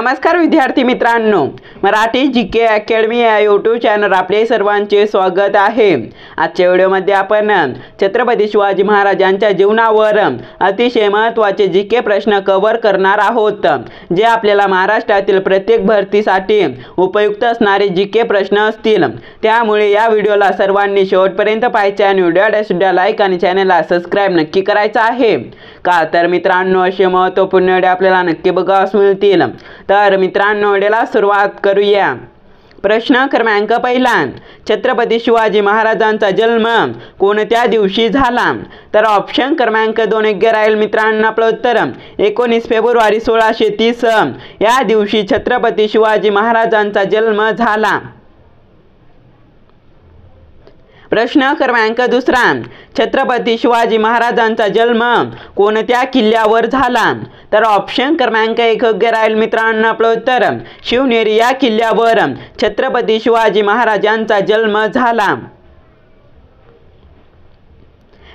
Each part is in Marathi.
नमस्कार विद्यार्थी मित्रांनो, मराठी जीके अकॅडमी या यूट्यूब चॅनल आपले सर्वांचे स्वागत आहे। आजच्या व्हिडिओमध्ये आपण छत्रपती शिवाजी महाराजांच्या जीवनावर अतिशय महत्त्वाचे जीके प्रश्न कव्हर करणार आहोत, जे आपल्याला महाराष्ट्रातील प्रत्येक भरतीसाठी उपयुक्त असणारे जीके प्रश्न असतील। त्यामुळे या व्हिडिओला सर्वांनी शेवटपर्यंत पाहायचे आणि व्हिडिओला लाईक आणि चॅनलला सबस्क्राइब नक्की करायचं आहे, का तर मित्रांनो असे महत्त्वपूर्ण व्हिडिओ आपल्याला नक्की बघावयास मिळतील। तर मित्रांनो व्हिडिओला सुरुवात करूया। प्रश्न क्रमांक पहिला, छत्रपती शिवाजी महाराजांचा जन्म कोणत्या दिवशी झाला? तर ऑप्शन क्रमांक 2 योग्य राहील मित्रांनो। आपलं उत्तर 19 फेब्रुवारी 1630 या दिवशी छत्रपती शिवाजी महाराजांचा जन्म झाला। प्रश्न क्रमांक 2, छत्रपती शिवाजी महाराजांचा जन्म कोणत्या किल्ल्यावर झाला? तर ऑप्शन क्रमांक 1 योग्य राहील मित्रांनो। आपलं उत्तर शिवनेरी या किल्ल्यावर छत्रपती शिवाजी महाराजांचा जन्म झाला।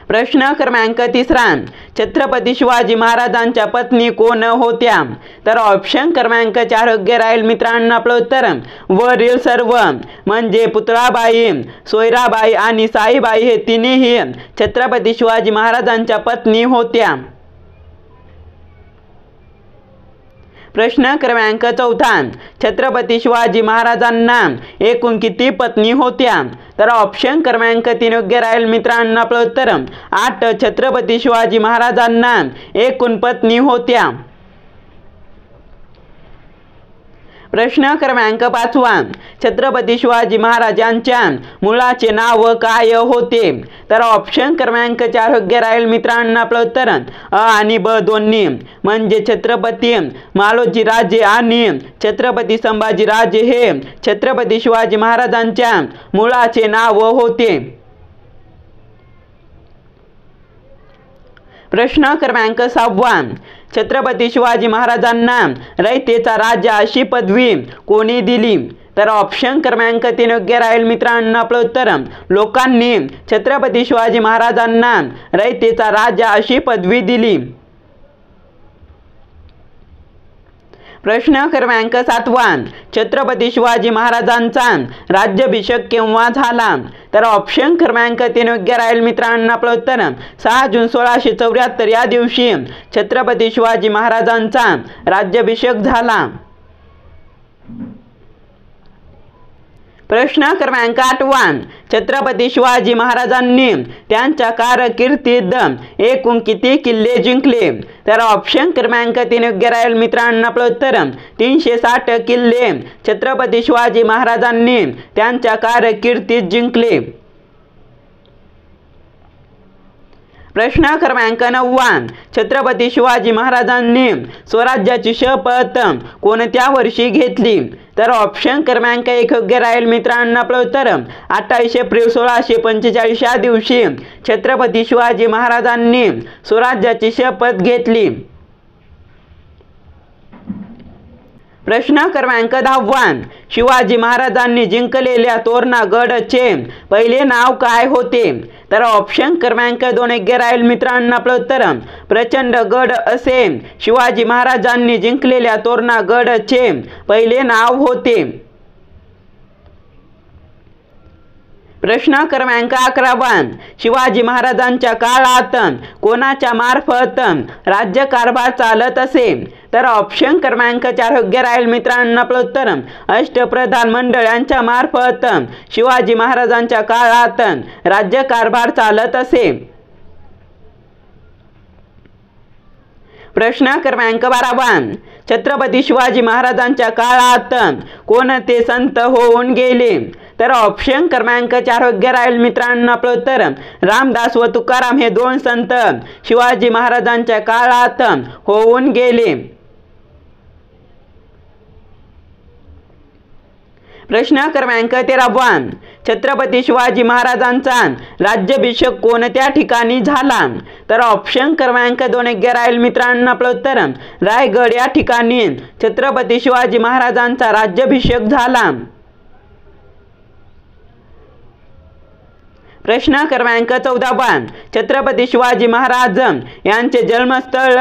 प्रश्न क्रमांक 3, छत्रपती शिवाजी महाराजांच्या पत्नी कोण होत्या? तर ऑप्शन क्रमांक 4 योग्य राहील मित्रांनो। आपलं उत्तर वरील सर्व म्हणजे पुतळाबाई, सोयराबाई आणि साईबाई हे तिन्ही छत्रपती शिवाजी महाराजांच्या पत्नी होत्या। प्रश्न क्रमांक 4, छत्रपती शिवाजी महाराजांना एकूण किती पत्नी होत्या? तर ऑप्शन क्रमांक 3 योग्य राहील मित्रांनो। आपलं उत्तर 8 छत्रपती शिवाजी महाराजांना एकूण पत्नी होत्या। प्रश्न क्रमांक 5, छत्रपती शिवाजी महाराजांच्या मुलाचे नाव काय होते? तर ऑप्शन क्रमांक 4 योग्य राहील मित्रांनो। आपलं उत्तर अ आणि ब दोन्ही म्हणजे छत्रपती मालोजीराजे आणि छत्रपती संभाजीराजे हे छत्रपती शिवाजी महाराजांच्या मुलाचे नाव होते। प्रश्न क्रमांक 6, छत्रपती शिवाजी महाराजांना रयतेचा राजा अशी पदवी कोणी दिली? तर ऑप्शन क्रमांक 3 योग्य राहील मित्रांनो। आपलं उत्तर लोकांनी छत्रपती शिवाजी महाराजांना रयतेचा राजा अशी पदवी दिली। प्रश्न क्रमांक 7, छत्रपती शिवाजी महाराजांचा राज्याभिषेक केव्हा झाला? तर ऑप्शन क्रमांक 3 योग्य राहील मित्रांनो। आपलं उत्तर 6 जून 1674 या दिवशी छत्रपती शिवाजी महाराजांचा राज्याभिषेक झाला। प्रश्न क्रमांक 8, छत्रपती शिवाजी महाराजांनी त्यांच्या कारकिर्दीत एकूण किती किल्ले जिंकले? तर ऑप्शन क्रमांक 3 योग्य राहील मित्रांनो। आपलं उत्तर 360 किल्ले छत्रपती शिवाजी महाराजांनी त्यांच्या कारकिर्दीत जिंकले। प्रश्न क्रमांक 9, छत्रपती शिवाजी महाराजांनी स्वराज्याची शपथ कोणत्या वर्षी घेतली? तर ऑप्शन क्रमांक 1 योग्य राहील मित्रांनो। आपलं उत्तर 28 एप्रिल 1645 या दिवशी छत्रपती शिवाजी महाराजांनी स्वराज्याची शपथ घेतली। प्रश्न क्रमांक 10, शिवाजी महाराजांनी जिंकलेल्या तोरणागडचे पहिले नाव काय होते? तर ऑप्शन क्रमांक 2 योग्य राहील मित्रांनो। आपलं उत्तर प्रचंडगड असे शिवाजी महाराजांनी जिंकलेल्या तोरणागडचे पहिले नाव होते। प्रश्न क्रमांक 11, शिवाजी महाराजांच्या काळात कोणाच्या मार्फत राज्यकारभार चालत असे? तर ऑप्शन क्रमांक 4 योग्य राहील मित्रांनो। आपलं उत्तर अष्टप्रधान मंडळ यांच्या मार्फत शिवाजी महाराजांच्या काळात राज्यकारभार चालत असे। प्रश्न क्रमांक 12, छत्रपती शिवाजी महाराजांच्या काळात कोणते संत होऊन गेले? तर ऑप्शन क्रमांक 4 योग्य राहील मित्रांनो। आपलं उत्तर रामदास व तुकाराम हे 2 संत शिवाजी महाराजांच्या काळात होऊन गेले। प्रश्न क्रमांक 13, छत्रपती शिवाजी महाराजांचा राज्याभिषेक कोणत्या ठिकाणी झाला? तर ऑप्शन क्रमांक 2 योग्य राहील मित्रांनो। आपलं उत्तर रायगड या ठिकाणी छत्रपती शिवाजी महाराजांचा राज्याभिषेक झाला। प्रश्न क्रमांक 14 छत्रपती शिवाजी महाराज यांचे जन्मस्थळ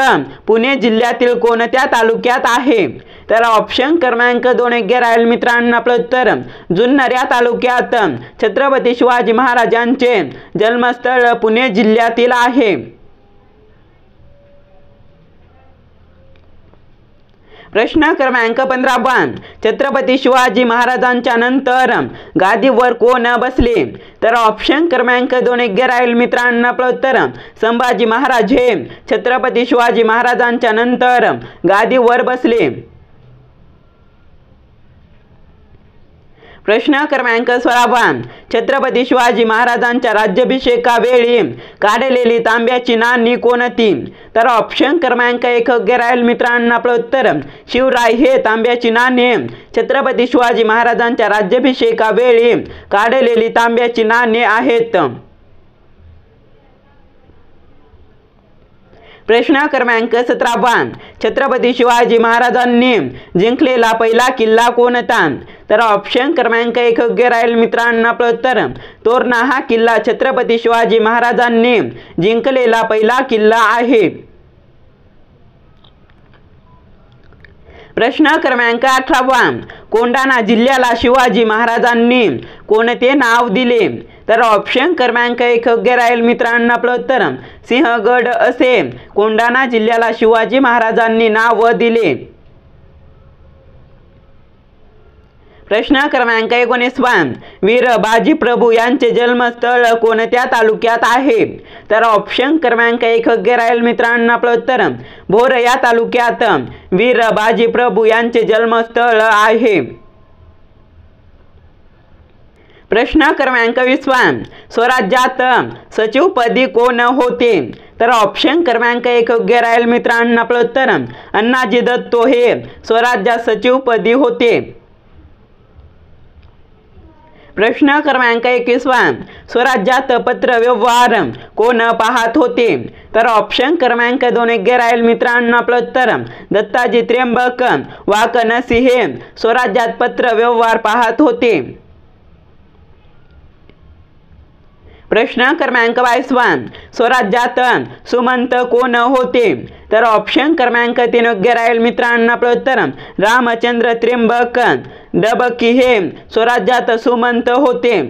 पुणे जिल्ह्यातील कोणत्या तालुक्यात आहे? तर ऑप्शन क्रमांक 2 योग्य राहील मित्रांनो. आपलं उत्तर जुन्नर या तालुक्यात छत्रपती शिवाजी महाराजांचे जन्मस्थळ पुणे जिल्ह्यातील आहे. प्रश्न क्रमांक 15 छत्रपती शिवाजी महाराजांच्या नंतर गादीवर कोण बसले? तर ऑप्शन क्रमांक 2 योग्य राहील मित्रांनो. आपलं उत्तर संभाजी महाराज हे छत्रपती शिवाजी महाराजांच्या नंतर गादीवर बसले. प्रश्न क्रमांक 16 छत्रपती शिवाजी महाराजांच्या राज्याभिषेकावेळी काढलेली तांब्याची नाणी कोणती? तर ऑप्शन क्रमांक 1 योग्य राहील मित्रांनो. आपलं उत्तर शिवराय हे तांब्याची नाणी छत्रपती शिवाजी महाराजांच्या राज्याभिषेकावेळी काढलेली तांब्याची नाणी आहेत. प्रश्न क्रमांक 17 छत्रपती शिवाजी महाराजांनी जिंकलेला पहिला किल्ला कोणता? तर ऑप्शन क्रमांक 1 योग्य राहील मित्रांनो. आपलं उत्तर तोरणा हा किल्ला छत्रपती शिवाजी महाराजांनी जिंकलेला पहिला किल्ला आहे. प्रश्न क्रमांक 18 कोंढाणा जिल्ह्याला शिवाजी महाराजांनी कोणते नाव दिले? तर ऑप्शन क्रमांक 1 योग्य राहील मित्रांनो. आपलं उत्तर सिंहगड असे कोंढाणा जिल्ह्याला शिवाजी महाराजांनी नाव दिले. प्रश्न क्रमांक 19 वीर बाजीप्रभू यांचे जन्मस्थळ कोणत्या तालुक्यात आहे? तर ऑप्शन क्रमांक 1 योग्य राहील मित्रांनो. आपलं उत्तर भोर या तालुक्यात वीर बाजीप्रभू यांचे जन्मस्थळ आहे. प्रश्न क्रमांक 20 स्वराज्यात सचिवपदी कोण होते? तर ऑप्शन क्रमांक 1 योग्य राहील मित्रांनो. आपलं उत्तर अण्णाजी दत्तो हे स्वराज्यात सचिवपदी होते. प्रश्न क्रमांक 21 स्वराज्यात पत्र व्यवहार कोण पाहत होते? तर ऑप्शन क्रमांक 2 योग्य राहील मित्रांनो. आपलं उत्तर दत्ताजी त्र्यंबक वाकनसी हे स्वराज्यात पत्र व्यवहार पाहत होते. प्रश्न क्रमांक 22 स्वराज्यात सुमंत कोण होते? तर ऑप्शन क्रमांक 3 योग्य राहील मित्रांनो. आपलं उत्तर रामचंद्र त्र्यंबक डबकी हे स्वराज्यात सुमंत होते.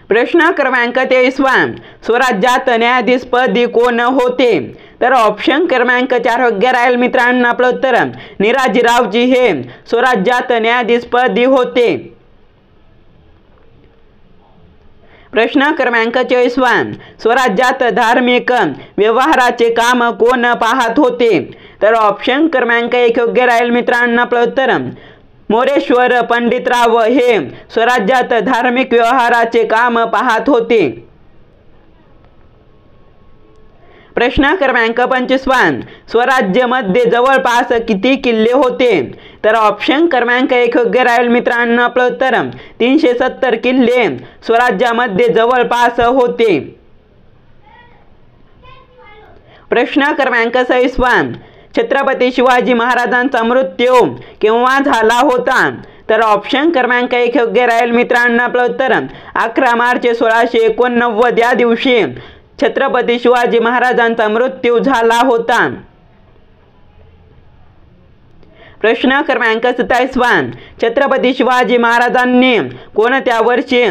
प्रश्न क्रमांक 23 स्वराज्यात न्यायाधीशपदी कोण होते? तर ऑप्शन क्रमांक 4 योग्य राहील मित्रांनो. आपलं उत्तर निराजीरावजी हे स्वराज्यात न्यायाधीशपदी होते. प्रश्न क्रमांक 24 स्वराज्यात धार्मिक व्यवहाराचे काम कोण पाहत होते? तर ऑप्शन क्रमांक 1 योग्य राहील मित्रांनो. आपलं उत्तर मोरेश्वर पंडितराव हे स्वराज्यात धार्मिक व्यवहाराचे काम पाहत होते. प्रश्न क्रमांक 25 स्वराज्यामध्ये जवळपास किती किल्ले होते? तर ऑप्शन क्रमांक 1 योग्य राहील मित्रांनो. आपलं उत्तर 370 किल्ले स्वराज्यामध्ये जवळपास होते. प्रश्न क्रमांक 26 छत्रपती शिवाजी महाराजांचा मृत्यू केव्हा झाला होता? तर ऑप्शन क्रमांक 1 योग्य राहील मित्रांनो. आपलं उत्तर 11 मार्च 1689 या दिवशी छत्रपती शिवाजी महाराजांचा मृत्यू झाला होता. प्रश्न क्रमांक 27 छत्रपती शिवाजी महाराजांनी कोणत्या वर्षी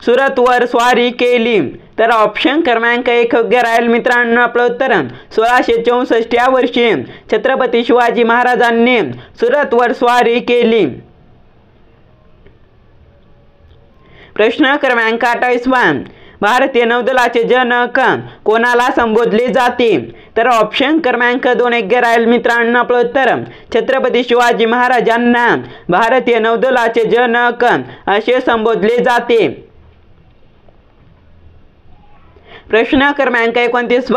सुरतवर स्वारी केली? तर ऑप्शन क्रमांक 1 योग्य राहील मित्रांनो. आपलं उत्तर 1664 या वर्षी छत्रपती शिवाजी महाराजांनी सुरतवर स्वारी केली. प्रश्न क्रमांक 28 भारतीय नौदलाचे जनक कोणाला संबोधले जाते? तर ऑप्शन क्रमांक 2 योग्य राहील मित्रांनो. आपलं उत्तर छत्रपती शिवाजी महाराजांना भारतीय नौदलाचे जनक असे संबोधले जाते. प्रश्न क्रमांक 29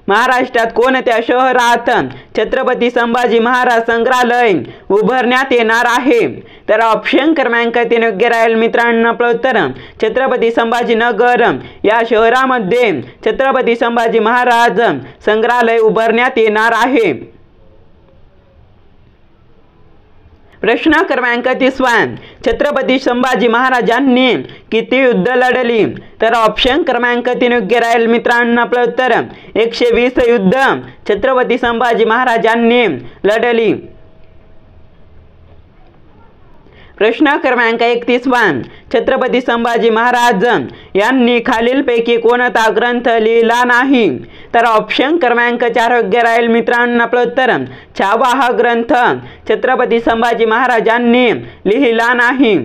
महाराष्ट्रात कोणत्या शहरात छत्रपती संभाजी महाराज संग्रहालय उभारण्यात येणार आहे? तर ऑप्शन क्रमांक 3 योग्य राहील मित्रांनो. आपलं उत्तर छत्रपती संभाजीनगर या शहरामध्ये छत्रपती संभाजी महाराज संग्रहालय उभारण्यात येणार आहे. प्रश्न क्रमांक 30 छत्रपती संभाजी महाराजांनी किती युद्ध लढली? तर ऑप्शन क्रमांक 3 योग्य राहील मित्रांनो आपलं उत्तर 120 युद्ध छत्रपती संभाजी महाराजांनी लढली। प्रश्न क्रमांक 31 छत्रपती संभाजी महाराज यांनी खालीलपैकी कोणता ग्रंथ लिहिला नाही? तर ऑप्शन क्रमांक 4 योग्य राहील मित्रांनो आपलं उत्तर छावा हा ग्रंथ छत्रपती संभाजी महाराजांनी लिहिला नाही।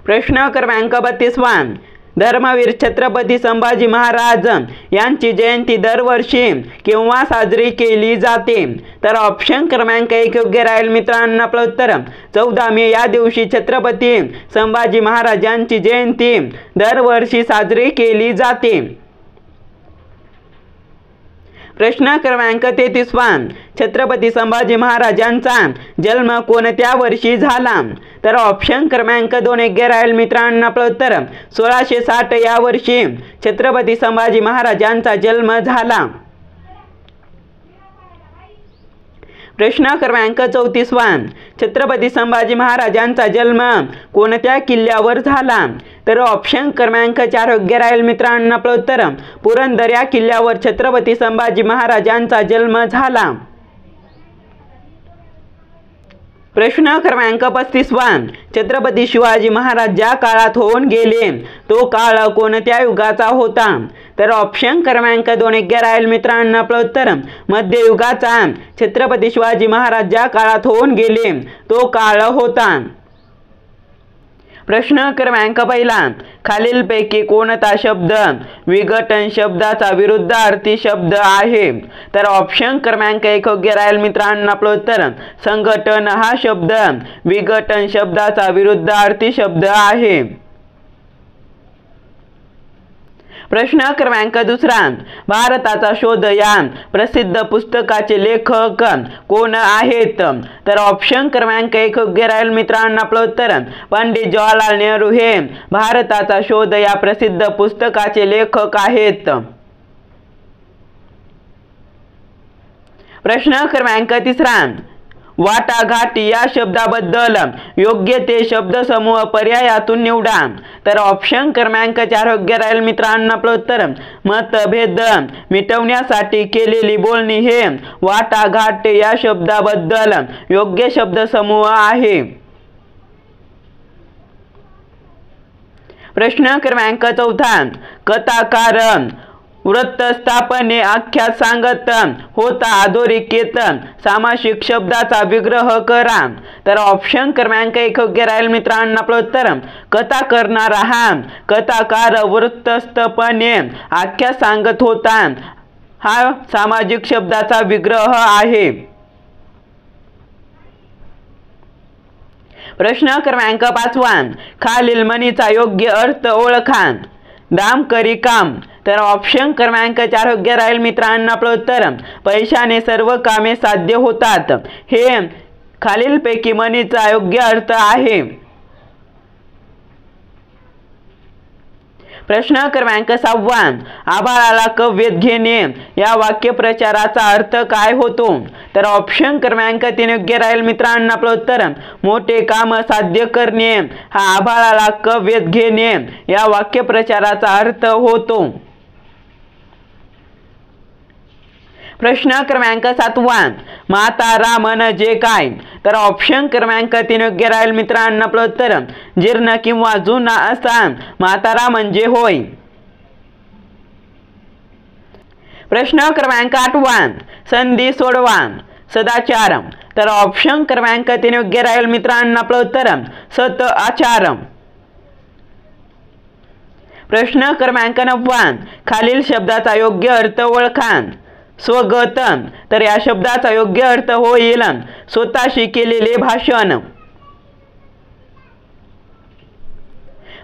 प्रश्न क्रमांक 32 धर्मवीर छत्रपती संभाजी महाराज यांची जयंती दरवर्षी केव्हा साजरी केली जाते? तर ऑप्शन क्रमांक 1 योग्य राहील मित्रांनो आपलं उत्तर 14 मे या दिवशी छत्रपती संभाजी महाराजांची जयंती दरवर्षी साजरी केली जाते। प्रश्न क्रमांक 33 छत्रपती संभाजी महाराजांचा जन्म कोणत्या वर्षी झाला? तर ऑप्शन क्रमांक 2 योग्य राहील मित्रांनो आपलं उत्तर 1660 या वर्षी छत्रपती संभाजी महाराजांचा जन्म झाला। प्रश्न क्रमांक 34 छत्रपती संभाजी महाराजांचा जन्म कोणत्या किल्ल्यावर झाला? तर ऑप्शन क्रमांक 4 योग्य राहील मित्रांनो आपलं उत्तर पुरंदर या किल्ल्यावर छत्रपती संभाजी महाराजांचा जन्म झाला। प्रश्न क्रमांक 35 छत्रपती शिवाजी महाराज ज्या काळात होऊन गेले तो काळ कोणत्या युगाचा होता? तर ऑप्शन क्रमांक 2 योग्य राहील मित्रांनो आपलं उत्तर मध्ययुगाचा छत्रपती शिवाजी महाराज ज्या काळात होऊन गेले तो काळ होता। प्रश्न क्रमांक 1 खालीलपैकी कोणता शब्द विघटन शब्दाचा विरुद्धार्थी शब्द आहे? तर ऑप्शन क्रमांक 1 योग्य राहील मित्रांनो आपलं उत्तर संघटन हा शब्द विघटन शब्दाचा विरुद्धार्थी शब्द आहे। प्रश्न क्रमांक 2 भारताचा शोध या प्रसिद्ध पुस्तकाचे लेखक कोण आहेत? तर ऑप्शन क्रमांक 1 योग्य राहील मित्रांनो आपलं उत्तर पंडित जवाहरलाल नेहरू हे भारताचा शोध या प्रसिद्ध पुस्तकाचे लेखक आहेत। प्रश्न क्रमांक 3 वाटाघाटी या शब्दाबद्दल योग्य ते शब्दसमूह पर्यायातून निवडा। तर ऑप्शन क्रमांक 4 योग्य राहील मित्रांनो आपलं उत्तर मतभेद मिटवण्यासाठी केलेली बोलणी हे वाटाघाट या शब्दाबद्दल योग्य शब्दसमूह आहे। प्रश्न क्रमांक 4 कथाकार वृत्तस्थापने आख्यान सांगत होता अधोरेखित सामासिक शब्दाचा विग्रह करा। तर ऑप्शन क्रमांक 1 योग्य राहील मित्रांनो आपलं उत्तर कथा करणारा हा कथाकार वृत्तस्थापने आख्यान सांगत होता हा सामासिक शब्दाचा विग्रह आहे। प्रश्न क्रमांक 5 खालील म्हणीचा योग्य अर्थ ओळखा। दाम करी काम। तर ऑप्शन क्रमांक 4 योग्य राहील मित्रांनो आपलं उत्तर पैशाने सर्व कामे साध्य होतात हे खालीलपैकी म्हणीचा योग्य अर्थ आहे। प्रश्न क्रमांक 6 आभाळाला कव्येत घेणे या वाक्यप्रचाराचा अर्थ काय होतो? तर ऑप्शन क्रमांक 3 योग्य राहील मित्रांनो आपलं उत्तर मोठे काम साध्य करणे हा आभाळाला कव्येत घेणे या वाक्यप्रचाराचा अर्थ होतो। प्रश्न क्रमांक 7 म्हातारा म्हणजे काय? तर ऑप्शन क्रमांक 3 योग्य राहील मित्रांनो आपलं उत्तर जीर्ण किंवा जुना असा म्हातारा म्हणजे होय। प्रश्न क्रमांक 8 संधी सोडवा सदाचार। तर ऑप्शन क्रमांक 3 योग्य राहील मित्रांनो आपलं उत्तर सत आचार। प्रश्न क्रमांक 9 खालील शब्दाचा योग्य अर्थ ओळखा। स्वगत। तर या शब्दाचा योग्य अर्थ होईल स्वतःशी केलेले भाषण।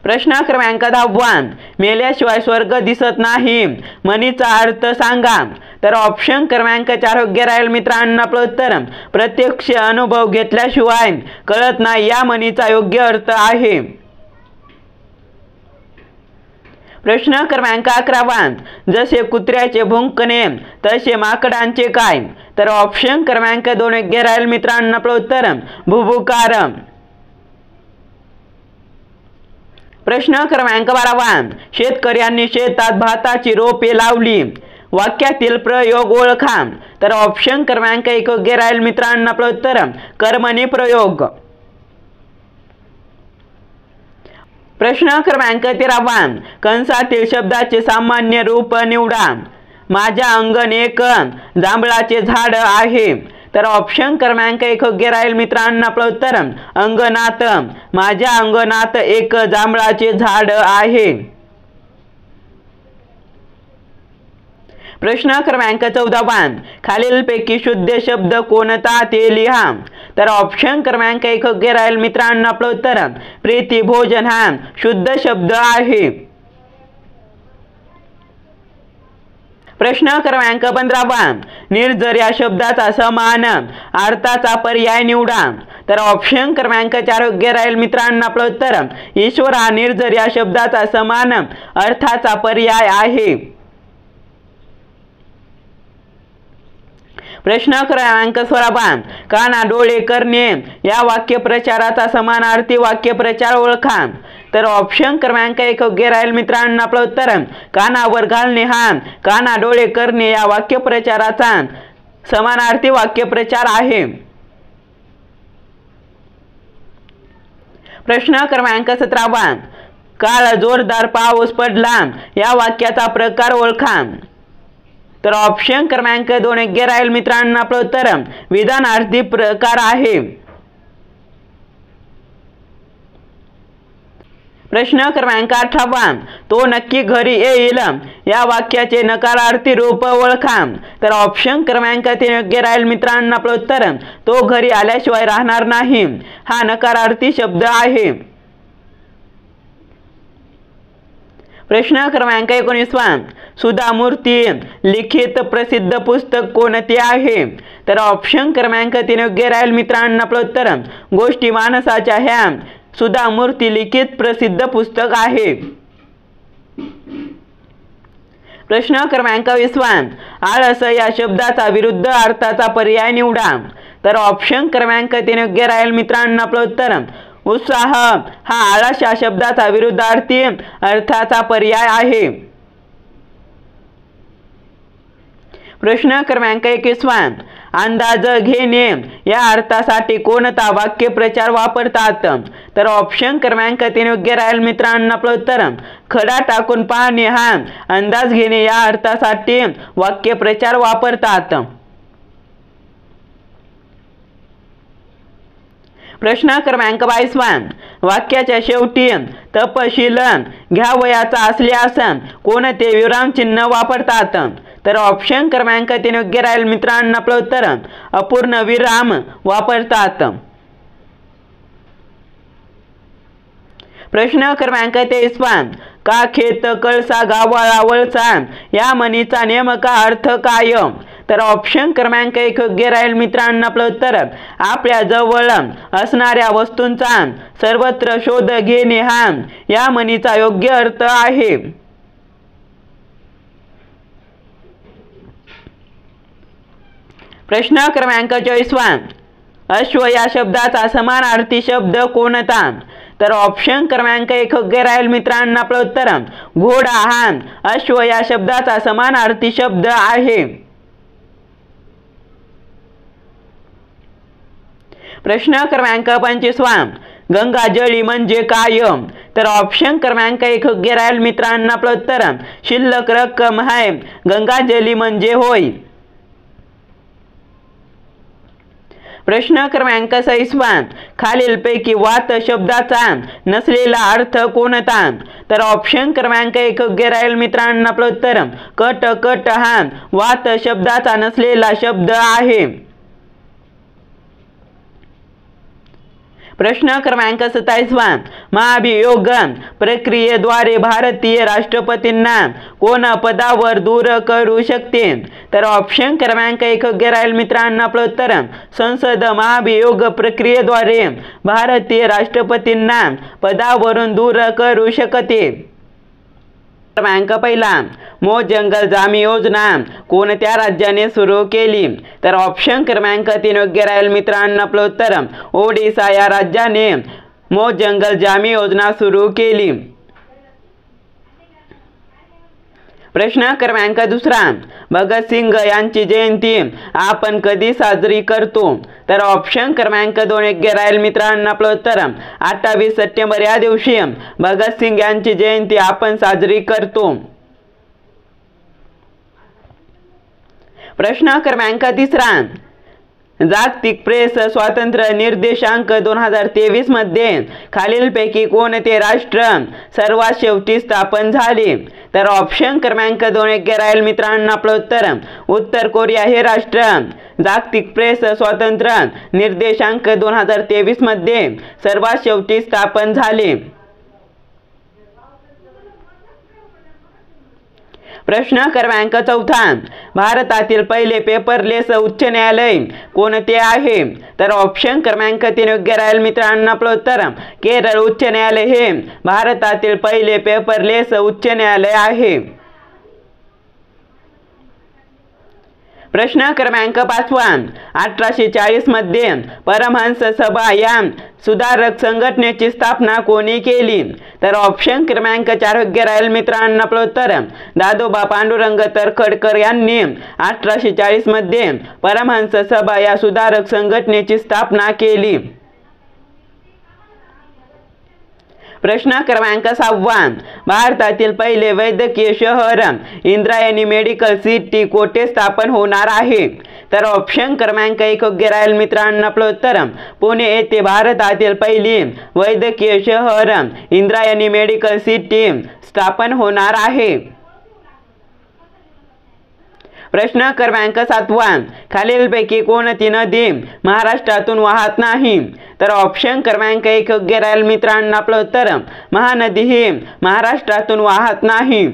प्रश्न क्रमांक 10 मेल्याशिवाय स्वर्ग दिसत नाही म्हणीचा अर्थ सांगा। तर ऑप्शन क्रमांक 4 योग्य राहील मित्रांनो आपलं उत्तर प्रत्यक्ष अनुभव घेतल्याशिवाय कळत नाही या म्हणीचा योग्य अर्थ आहे। प्रश्न क्रमांक 11 जसे कुत्र्याचे भुंकणे तसे माकडांचे काय? तर ऑप्शन क्रमांक 2 योग्य राहील मित्रांनो. आपलं उत्तर भुभुकार. प्रश्न क्रमांक 12. शेतकऱ्यांनी शेतात भाताची रोपे लावली. वाक्यातील प्रयोग ओळखा. तर ऑप्शन क्रमांक 1 योग्य राहील मित्रांनो. आपलं उत्तर कर्मणी प्रयोग. प्रश्न क्रमांक 13. कंसातील शब्दाचे सामान्य रूप निवडा. माझ्या अंगण एक जांभळाचे झाड आहे. तर ऑप्शन क्रमांक 1 योग्य राहील मित्रांनो. आपलं उत्तर अंगणात. माझ्या अंगणात एक जांभळाचे झाड आहे. प्रश्न क्रमांक 14. खालीलपैकी शुद्ध शब्द कोणता ते लिहा. तर ऑप्शन क्रमांक 1 योग्य राहील मित्रांनो. आपलं उत्तर प्रीती भोजन हा शुद्ध शब्द आहे. प्रश्न क्रमांक 15. निर्जर या शब्दाचा समान अर्थाचा पर्याय निवडा. तर ऑप्शन क्रमांक 4 योग्य राहील मित्रांनो. आपलं उत्तर ईश्वर हा निर्जर या शब्दाचा समान अर्थाचा पर्याय आहे. प्रश्न क्रमांक 16. काना डोळे करणे या वाक्यप्रचाराचा समानार्थी वाक्यप्रचार ओळखा. तर ऑप्शन क्रमांक 1 योग्य राहील मित्रांनो. आपलं उत्तर कानावर घालणे हा काना डोळे करणे या वाक्यप्रचाराचा समानार्थी वाक्यप्रचार आहे. प्रश्न क्रमांक 17. काल जोरदार पाऊस पडला या वाक्याचा प्रकार ओळखा. तर ऑप्शन क्रमांक 2 योग्य राहील मित्रांनो. आपलं उत्तर विधानार्थी प्रकार आहे. प्रश्न क्रमांक 18. तो नक्की घरी येईल या वाक्याचे नकारार्थी रूप ओळखा. तर ऑप्शन क्रमांक 3 योग्य राहील मित्रांनो. आपलं उत्तर तो घरी आल्याशिवाय राहणार नाही हा नकारार्थी शब्द आहे. प्रश्न क्रमांक 19. सुधा मूर्ती लिखित प्रसिद्ध पुस्तक कोणते आहे. तर ऑप्शन क्रमांक 3 योग्य राहील मित्रांनो. आपलं उत्तर गोष्टी माणसाच्या ह्या सुधा मूर्ती लिखित प्रसिद्ध पुस्तक आहे. प्रश्न क्रमांक 20. आळस या शब्दाचा विरुद्ध अर्थाचा पर्याय निवडा. तर ऑप्शन क्रमांक 3 योग्य राहील मित्रांनो. आपलं उत्तर उत्साह हा आळस या शब्दाचा विरुद्धार्थी अर्थाचा पर्याय आहे. प्रश्न क्रमांक 21. अंदाज घेणे या अर्थासाठी कोणता वाक्यप्रचार वापरतात. तर ऑप्शन क्रमांक 3 योग्य राहील मित्रांनो. आपलं उत्तर खडा टाकून पाहणे हा अंदाज घेणे या अर्थासाठी वाक्यप्रचार वापरतात. प्रश्न क्रमांक 22. वाक्याच्या शेवटी तपशील घ्यावयाचा असल्यास कोणते विरामचिन्ह वापरतात. तर ऑप्शन क्रमांक 3 योग्य राहील मित्रांनो. आपलं उत्तर अपूर्ण विराम वापरतात. प्रश्न क्रमांक 23. का खेत कळसा गावाला वळसा या म्हणीचा नेमका अर्थ काय. तर ऑप्शन क्रमांक 1 योग्य राहील मित्रांनो. आपलं उत्तर आपल्या जवळ असणाऱ्या वस्तूंचा सर्वत्र शोध घेणे हा या म्हणीचा योग्य अर्थ आहे. प्रश्न क्रमांक 24. अश्व या शब्दाचा समानार्थी शब्द कोणता. तर ऑप्शन क्रमांक 1 योग्य राहील मित्रांनो. आपलं उत्तर घोडा हा अश्व या शब्दाचा समानार्थी शब्द आहे. प्रश्न क्रमांक 25. गंगाजळी म्हणजे काय. तर ऑप्शन क्रमांक 1 योग्य राहील मित्रांनो. आपलं उत्तर शिल्लक रक्कम आहे गंगाजली म्हणजे होय. प्रश्न क्रमांक 26. खालीलपैकी वात शब्दाचा नसलेला अर्थ कोणता. तर ऑप्शन क्रमांक 1 योग्य राहील मित्रांनो. आपलं उत्तर कट कट हा वात शब्दाचा नसलेला शब्द आहे. प्रश्न क्रमांक 27. महाभियोग प्रक्रियेद्वारे भारतीय राष्ट्रपतींना कोण पदावर दूर करू शकते. तर ऑप्शन क्रमांक 1 योग्य राहील मित्रांनो. आपलं उत्तर संसद महाभियोग प्रक्रियेद्वारे भारतीय राष्ट्रपतींना पदावरून दूर करू शकते. क्रमांक पहिला, मोज जंगल जामी योजना कोणत्या राज्याने सुरू केली? तर ऑप्शन क्रमांक 3 योग्य राहील मित्रांनो. आपलं उत्तर ओडिसा या राज्याने मोज जंगल जामी योजना सुरू केली. प्रश्न क्रमांक दुसरा, भगतसिंग यांची जयंती आपण कधी साजरी करतो? तर ऑप्शन क्रमांक 2 योग्य राहील मित्रांनो. आपलं उत्तर 28 सप्टेंबर या दिवशी भगतसिंग यांची जयंती आपण साजरी करतो. प्रश्न क्रमांक तिसरा, जागतिक प्रेस स्वातंत्र्य निर्देशांक 2023 मध्ये खालीलपैकी कोणते राष्ट्र सर्वात शेवटी स्थापन झाले? तर ऑप्शन क्रमांक 2 योग्य राहील मित्रांनो. आपलं उत्तर कोरिया हे राष्ट्र जागतिक प्रेस स्वातंत्र्य निर्देशांक 2023 मध्ये सर्वात शेवटी स्थापन झाले. प्रश्न क्रमांक चौथा, भारतातील पहिले पेपरलेस उच्च न्यायालय कोणते आहे? तर ऑप्शन क्रमांक 3 योग्य राहील मित्रांनो. आपलं उत्तर केरळ उच्च न्यायालय हे भारतातील पहिले पेपरलेस उच्च न्यायालय आहे. प्रश्न क्रमांक 5, 1840 मध्ये परमहंस सभा या सुधारक संघटनेची स्थापना कोणी केली? तर ऑप्शन क्रमांक 4 योग्य राहील मित्रांनो. आपलं उत्तर दादोबा पांडुरंग तरखडकर यांनी 1840 मध्ये परमहंस सभा या सुधारक संघटनेची स्थापना केली. प्रश्न क्रमांक 6, भारतातील पहिले वैद्यकीय शहर इंद्रायणी मेडिकल सिटी कोठे स्थापन होणार आहे? तर ऑप्शन क्रमांक 1 योग्य राहील मित्रांनो. आपलं उत्तर पुणे येथे भारतातील पहिली वैद्यकीय शहर इंद्रायणी मेडिकल सिटी स्थापन होणार आहे. प्रश्न क्रमांक 7, खालीलपैकी कोणती नदी महाराष्ट्रातून वाहत नाही? तर ऑप्शन क्रमांक 1 योग्य राहील मित्रांनो. आपलं उत्तर महानदी ही महाराष्ट्रातून वाहत नाही.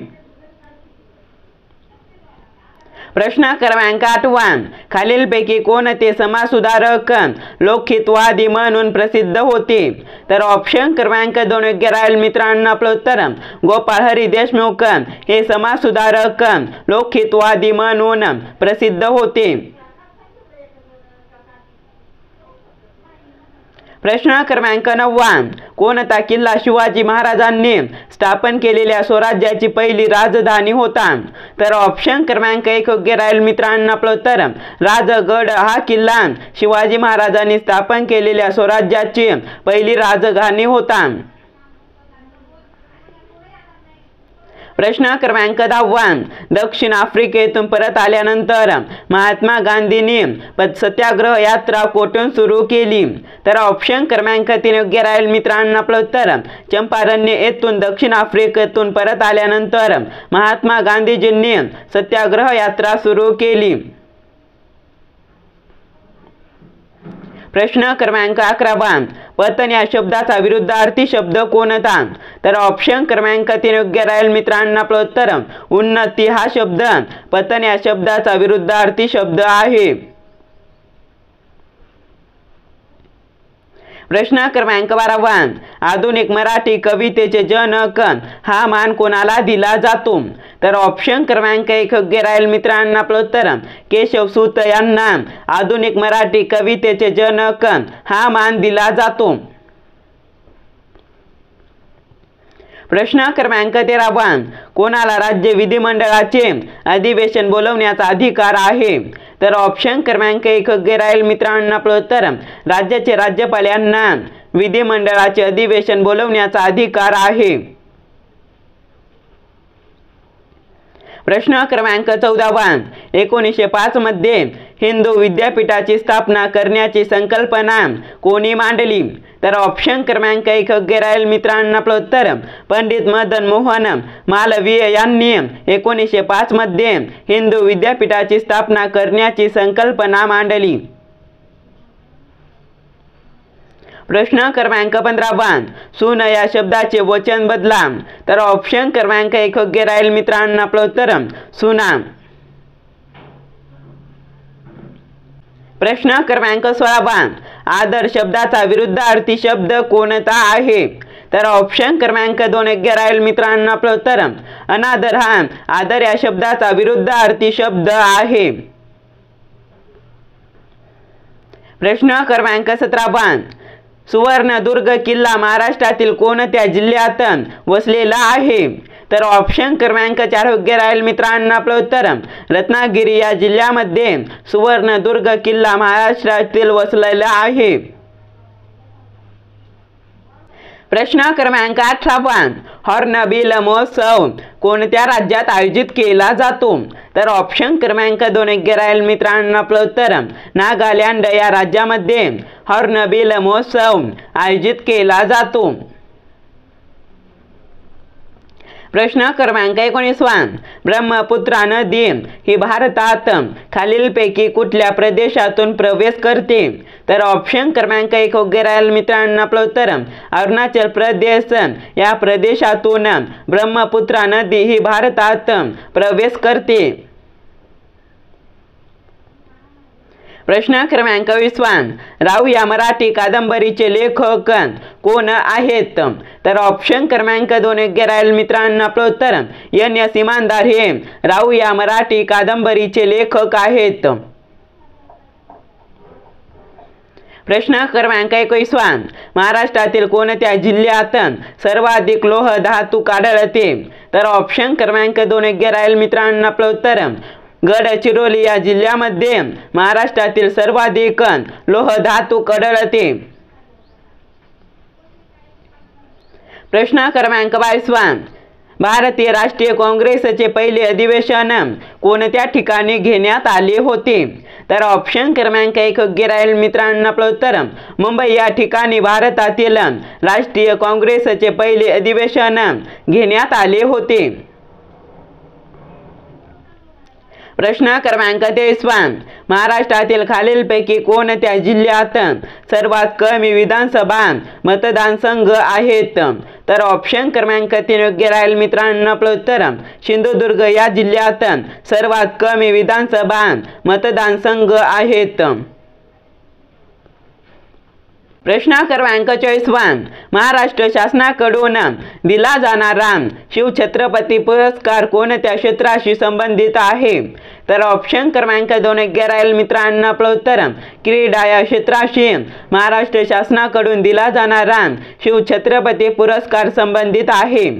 प्रश्न क्रमांक 8, खालीलपैकी कोणते समाजसुधारक लोकहितवादी म्हणून प्रसिद्ध होते? तर ऑप्शन क्रमांक 2 योग्य राहील मित्रांनो. आपलं उत्तर गोपाळ हरी देशमुख हे समाजसुधारक लोकहितवादी म्हणून प्रसिद्ध होते. प्रश्न क्रमांक 9, कोणता किल्ला शिवाजी महाराजांनी स्थापन केलेल्या स्वराज्याची पहिली राजधानी होता? तर ऑप्शन क्रमांक 1 योग्य राहील मित्रांनो. आपलं उत्तर राजगड हा किल्ला शिवाजी महाराजांनी स्थापन केलेल्या स्वराज्याची पहिली राजधानी होता. प्रश्न क्रमांक 10, दक्षिण आफ्रिकेतून परत आल्यानंतर महात्मा गांधींनी सत्याग्रह यात्रा कोठून सुरू केली? तर ऑप्शन क्रमांक 3 योग्य राहील मित्रांनो. आपलं उत्तर चंपारण्य येथून दक्षिण आफ्रिकेतून परत आल्यानंतर महात्मा गांधीजींनी सत्याग्रह यात्रा सुरू केली. प्रश्न क्रमांक 11, पतन या शब्दाचा विरुद्धार्थी शब्द कोणता? तर ऑप्शन क्रमांक 3 योग्य राहील मित्रांनो. आपलं उत्तर उन्नती हा शब्द पतन या शब्दाचा विरुद्धार्थी शब्द आहे. प्रश्न क्रमांक 12, आधुनिक मराठी कवितेचे जनक हा मान कोणाला दिला जातो? तर ऑप्शन क्रमांक 1 योग्य राहील मित्रांनो. आपलं उत्तर केशवसूत यांना आधुनिक मराठी कवितेचे जनक हा मान दिला जातो. प्रश्न क्रमांक 13, कोणाला राज्य विधिमंडळाचे अधिवेशन बोलवण्याचा अधिकार आहे? तर ऑप्शन क्रमांक 1 योग्य राहील मित्रांनो. आपलं उत्तर राज्याचे राज्यपाल यांना विधिमंडळाचे अधिवेशन बोलवण्याचा अधिकार आहे. प्रश्न क्रमांक 14, 1905 मध्ये हिंदू विद्यापीठाची स्थापना करण्याची संकल्पना कोणी मांडली? तर ऑप्शन क्रमांक 1 योग्य राहील मित्रांनो. आपलं उत्तर पंडित मदन मोहन मालवीय यांनी 1905 मध्ये हिंदू विद्यापीठाची स्थापना करण्याची संकल्पना मांडली. प्रश्न क्रमांक 15, सून या शब्दाचे वचन बदला. तर ऑप्शन क्रमांक 1 योग्य राहील मित्रांनो. आपलं उत्तर सुना. प्रश्न क्रमांक 16, आदर शब्दाचा विरुद्धार्थी शब्द कोणता आहे? तर ऑप्शन क्रमांक 2 योग्य राहील मित्रांनो आपलं उत्तर. अनादर हा आदर या शब्दाचा विरुद्धार्थी शब्द आहे. प्रश्न क्रमांक 17 सुवर्णदुर्ग किल्ला महाराष्ट्रातील कोणत्या जिल्ह्यात वसलेला आहे. तर ऑप्शन क्रमांक 4 योग्य राहील मित्रांनो आपलं उत्तर. रत्नागिरी या जिल्ह्यामध्ये सुवर्णदुर्ग किल्ला महाराष्ट्रातील वसलेला आहे. प्रश्न क्रमांक 18 हॉर्नबिल महोत्सव कोणत्या राज्यात आयोजित केला जातो. तर ऑप्शन क्रमांक 2 योग्य राहील मित्रांनो आपलं उत्तर. नागालँड या राज्यामध्ये हॉर्नबिल महोत्सव आयोजित केला जातो. प्रश्न क्रमांक 19 ब्रह्मपुत्रा नदी ही भारतात खालीलपैकी कुठल्या प्रदेशातून प्रवेश करते. तर ऑप्शन क्रमांक 1 योग्य राहील मित्रांनो आपलं उत्तर. अरुणाचल प्रदेश या प्रदेशातून ब्रह्मपुत्रा नदी ही भारतात प्रवेश करते. प्रश्न क्रमांक 20 राऊ या मराठी कादंबरीचे लेखक कोण आहेत. तर ऑप्शन क्रमांक 2 योग्य राहील मित्रांनो आपलं उत्तर. NS इनामदार हे राऊ या मराठी कादंबरीचे लेखक आहेत. प्रश्न क्रमांक 21 महाराष्ट्रातील कोणत्या जिल्ह्यात सर्वाधिक लोह धातू आढळते. तर ऑप्शन क्रमांक 2 योग्य राहील मित्रांनो आपलं उत्तर. गडचिरोली या जिल्ह्यामध्ये महाराष्ट्रातील सर्वाधिक लोह धातू आढळते. प्रश्न क्रमांक 22 भारतीय राष्ट्रीय काँग्रेसचे पहिले अधिवेशन कोणत्या ठिकाणी घेण्यात आले होते. तर ऑप्शन क्रमांक 1 योग्य राहील मित्रांनो आपलं उत्तर. मुंबई या ठिकाणी भारतातील राष्ट्रीय काँग्रेसचे पहिले अधिवेशन घेण्यात आले होते. प्रश्न क्रमांक 23 महाराष्ट्रातील खालीलपैकी कोणत्या जिल्ह्यात सर्वात कमी विधानसभा मतदारसंघ आहेत. तर ऑप्शन क्रमांक 3 योग्य राहील मित्रांनो आपलं उत्तर. सिंधुदुर्ग या जिल्ह्यात सर्वात कमी विधानसभा मतदारसंघ आहेत. प्रश्न क्रमांक 24 महाराष्ट्र शासनाकडून दिला जाणारा शिवछत्रपती पुरस्कार कोणत्या क्षेत्राशी संबंधित आहे. तर ऑप्शन क्रमांक 2 योग्य राहील मित्रांनो आपलं उत्तर. क्रीडा या क्षेत्राशी महाराष्ट्र शासनाकडून दिला जाणारा शिवछत्रपती पुरस्कार संबंधित आहे.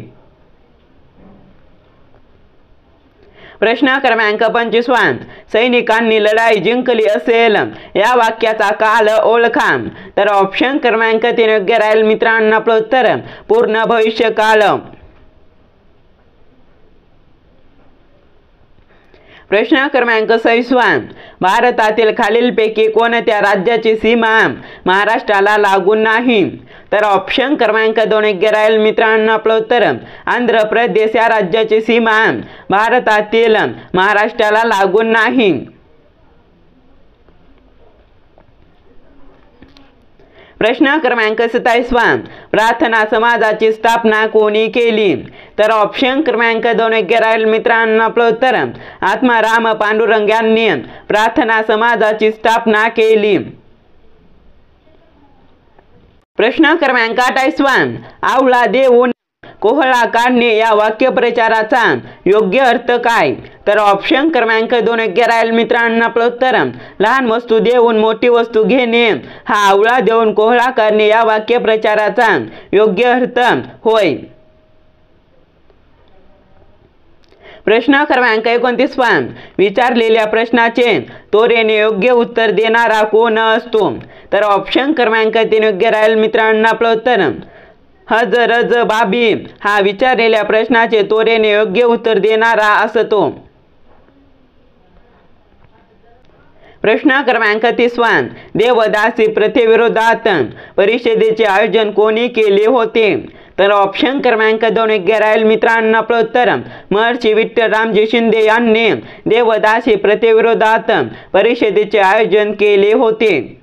प्रश्न क्रमांक 25 सैनिकांनी लढाई जिंकली असेल या वाक्याचा काल ओळखा. तर ऑप्शन क्रमांक 3 योग्य राहील मित्रांनो आपलं उत्तर. पूर्ण भविष्यकाळ. प्रश्न क्रमांक 26 भारतातील खालीलपैकी कोणत्या राज्याची सीमा महाराष्ट्राला लागून नाही. तर ऑप्शन क्रमांक 2 योग्य राहील मित्रांनो आपलं उत्तर. आंध्र प्रदेश या राज्याची सीमा भारतातील महाराष्ट्राला लागून नाही. प्रश्न क्रमांक 27 प्रार्थना समाजाची स्थापना कोणी केली. तर ऑप्शन क्रमांक 2 योग्य राहील मित्रांनो आपलं उत्तर. आत्माराम पांडुरंग यांनी प्रार्थना समाजाची स्थापना केली. प्रश्न क्रमांक 28 आवळा देऊन कोहळा काढणे या वाक्यप्रचाराचा योग्य अर्थ काय. तर ऑप्शन क्रमांक 2 योग्य राहील मित्रांनो आपलं उत्तर. लहान वस्तू देऊन मोठी वस्तू घेणे हा आवळा देऊन कोहळा काढणे या वाक्यप्रचाराचा योग्य अर्थ होय. प्रश्न क्रमांक 29 विचारलेल्या प्रश्नाचे त्वरेने योग्य उत्तर देणारा कोण असतो. तर ऑप्शन क्रमांक 3 योग्य राहील मित्रांनो आपलं उत्तर. हजरज बाबी हा विचारलेल्या प्रश्नाचे त्वरेने योग्य उत्तर देणारा असतो. प्रश्न क्रमांक 30 देवदासी प्रथेविरोधात परिषदेचे आयोजन कोणी केले होते. तर ऑप्शन क्रमांक 2 योग्य राहील मित्रांनो आपलं उत्तर. महर्षी विठ्ठलरामजी शिंदे यांनी देवदासी प्रथेविरोधात परिषदेचे आयोजन केले होते.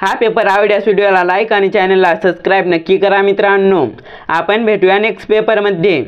हा पेपर आवडल्यास व्हिडिओला लाईक आणि चॅनलला सबस्क्राईब नक्की करा मित्रांनो. आपण भेटूया नेक्स्ट पेपरमध्ये.